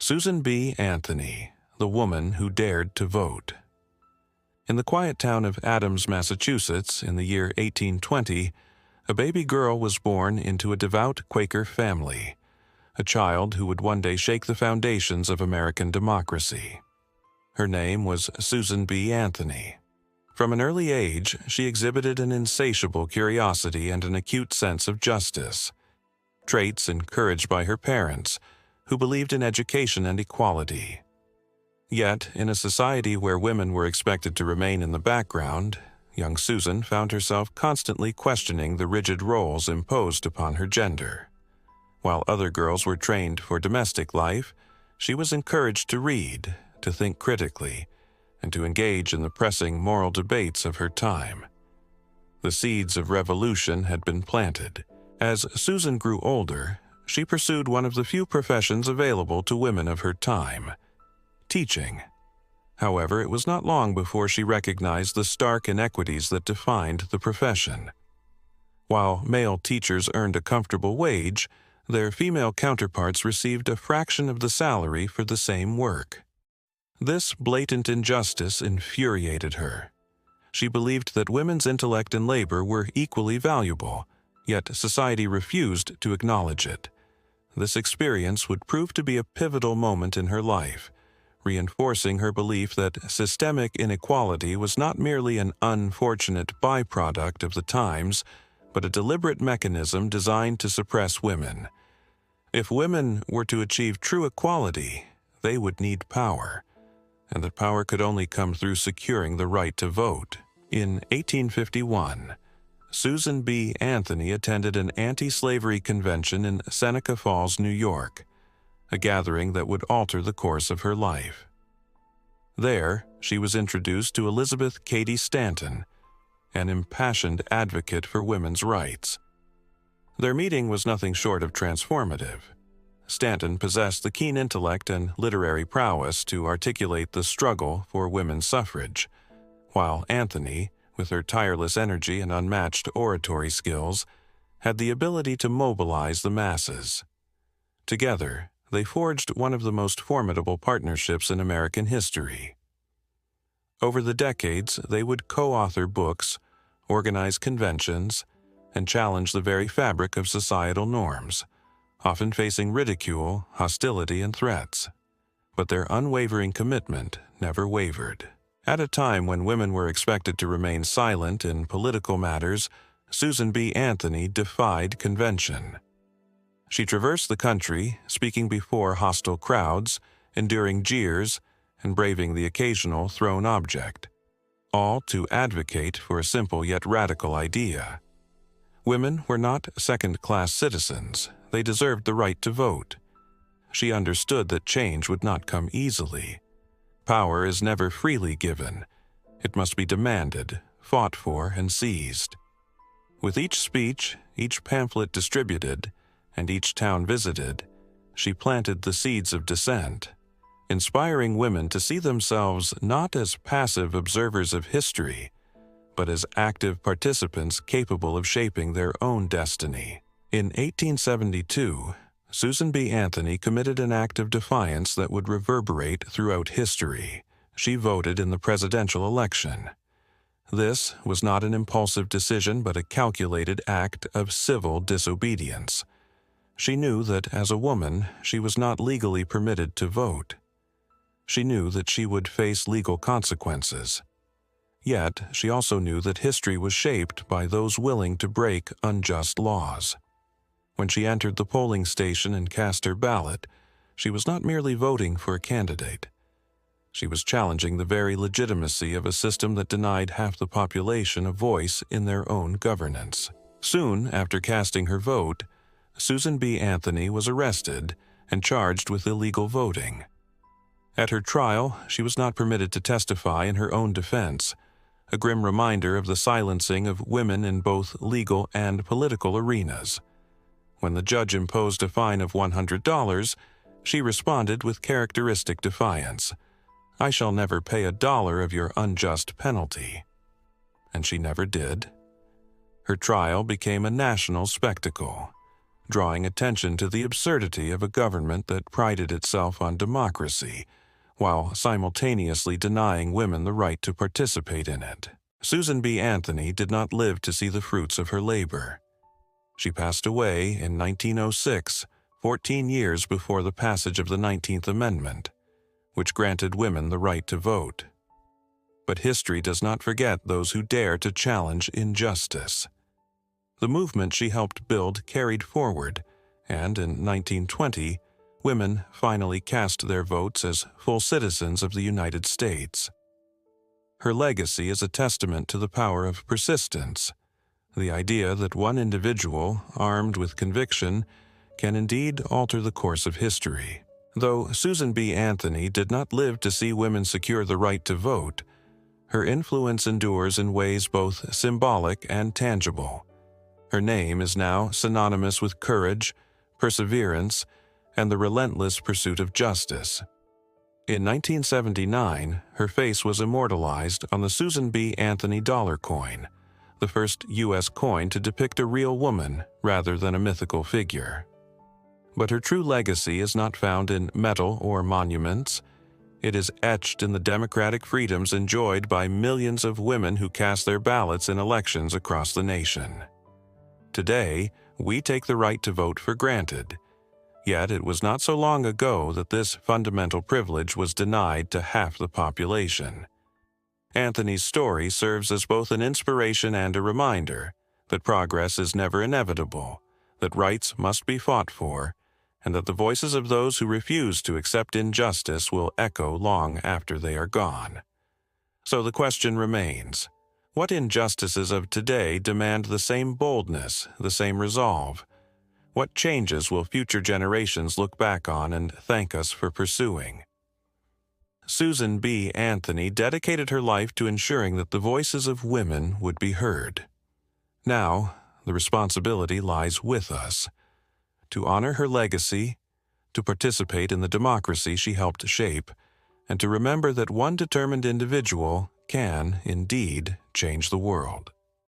Susan B. Anthony, the woman who dared to vote. In the quiet town of Adams, Massachusetts, in the year 1820, a baby girl was born into a devout Quaker family, a child who would one day shake the foundations of American democracy. Her name was Susan B. Anthony. From an early age, she exhibited an insatiable curiosity and an acute sense of justice, traits encouraged by her parents, who believed in education and equality. Yet, in a society where women were expected to remain in the background, young Susan found herself constantly questioning the rigid roles imposed upon her gender. While other girls were trained for domestic life, she was encouraged to read, to think critically, and to engage in the pressing moral debates of her time. The seeds of revolution had been planted. As Susan grew older, she pursued one of the few professions available to women of her time: teaching. However, it was not long before she recognized the stark inequities that defined the profession. While male teachers earned a comfortable wage, their female counterparts received a fraction of the salary for the same work. This blatant injustice infuriated her. She believed that women's intellect and labor were equally valuable, yet society refused to acknowledge it. This experience would prove to be a pivotal moment in her life, reinforcing her belief that systemic inequality was not merely an unfortunate byproduct of the times, but a deliberate mechanism designed to suppress women. If women were to achieve true equality, they would need power, and that power could only come through securing the right to vote. In 1851, Susan B. Anthony attended an anti-slavery convention in Seneca Falls, New York, a gathering that would alter the course of her life. There, she was introduced to Elizabeth Cady Stanton, an impassioned advocate for women's rights. Their meeting was nothing short of transformative. Stanton possessed the keen intellect and literary prowess to articulate the struggle for women's suffrage, while Anthony, with her tireless energy and unmatched oratory skills, had the ability to mobilize the masses. Together, they forged one of the most formidable partnerships in American history. Over the decades, they would co-author books, organize conventions, and challenge the very fabric of societal norms, often facing ridicule, hostility, and threats. But their unwavering commitment never wavered. At a time when women were expected to remain silent in political matters, Susan B. Anthony defied convention. She traversed the country, speaking before hostile crowds, enduring jeers, and braving the occasional thrown object, all to advocate for a simple yet radical idea. Women were not second-class citizens. They deserved the right to vote. She understood that change would not come easily. Power is never freely given. It must be demanded, fought for, and seized. With each speech, each pamphlet distributed, and each town visited, she planted the seeds of dissent, inspiring women to see themselves not as passive observers of history, but as active participants capable of shaping their own destiny. In 1872, Susan B. Anthony committed an act of defiance that would reverberate throughout history. She voted in the presidential election. This was not an impulsive decision, but a calculated act of civil disobedience. She knew that, as a woman, she was not legally permitted to vote. She knew that she would face legal consequences. Yet, she also knew that history was shaped by those willing to break unjust laws. When she entered the polling station and cast her ballot, she was not merely voting for a candidate. She was challenging the very legitimacy of a system that denied half the population a voice in their own governance. Soon after casting her vote, Susan B. Anthony was arrested and charged with illegal voting. At her trial, she was not permitted to testify in her own defense, a grim reminder of the silencing of women in both legal and political arenas. When the judge imposed a fine of $100, she responded with characteristic defiance. "I shall never pay $1 of your unjust penalty." And she never did. Her trial became a national spectacle, drawing attention to the absurdity of a government that prided itself on democracy, while simultaneously denying women the right to participate in it. Susan B. Anthony did not live to see the fruits of her labor. She passed away in 1906, 14 years before the passage of the 19th Amendment, which granted women the right to vote. But history does not forget those who dare to challenge injustice. The movement she helped build carried forward, and in 1920, women finally cast their votes as full citizens of the United States. Her legacy is a testament to the power of persistence, the idea that one individual, armed with conviction, can indeed alter the course of history. Though Susan B. Anthony did not live to see women secure the right to vote, her influence endures in ways both symbolic and tangible. Her name is now synonymous with courage, perseverance, and the relentless pursuit of justice. In 1979, her face was immortalized on the Susan B. Anthony dollar coin, the first U.S. coin to depict a real woman rather than a mythical figure. But her true legacy is not found in metal or monuments. It is etched in the democratic freedoms enjoyed by millions of women who cast their ballots in elections across the nation. Today, we take the right to vote for granted. Yet it was not so long ago that this fundamental privilege was denied to half the population. Anthony's story serves as both an inspiration and a reminder that progress is never inevitable, that rights must be fought for, and that the voices of those who refuse to accept injustice will echo long after they are gone. So the question remains: what injustices of today demand the same boldness, the same resolve? What changes will future generations look back on and thank us for pursuing? Susan B. Anthony dedicated her life to ensuring that the voices of women would be heard. Now, the responsibility lies with us to honor her legacy, to participate in the democracy she helped shape, and to remember that one determined individual can, indeed, change the world.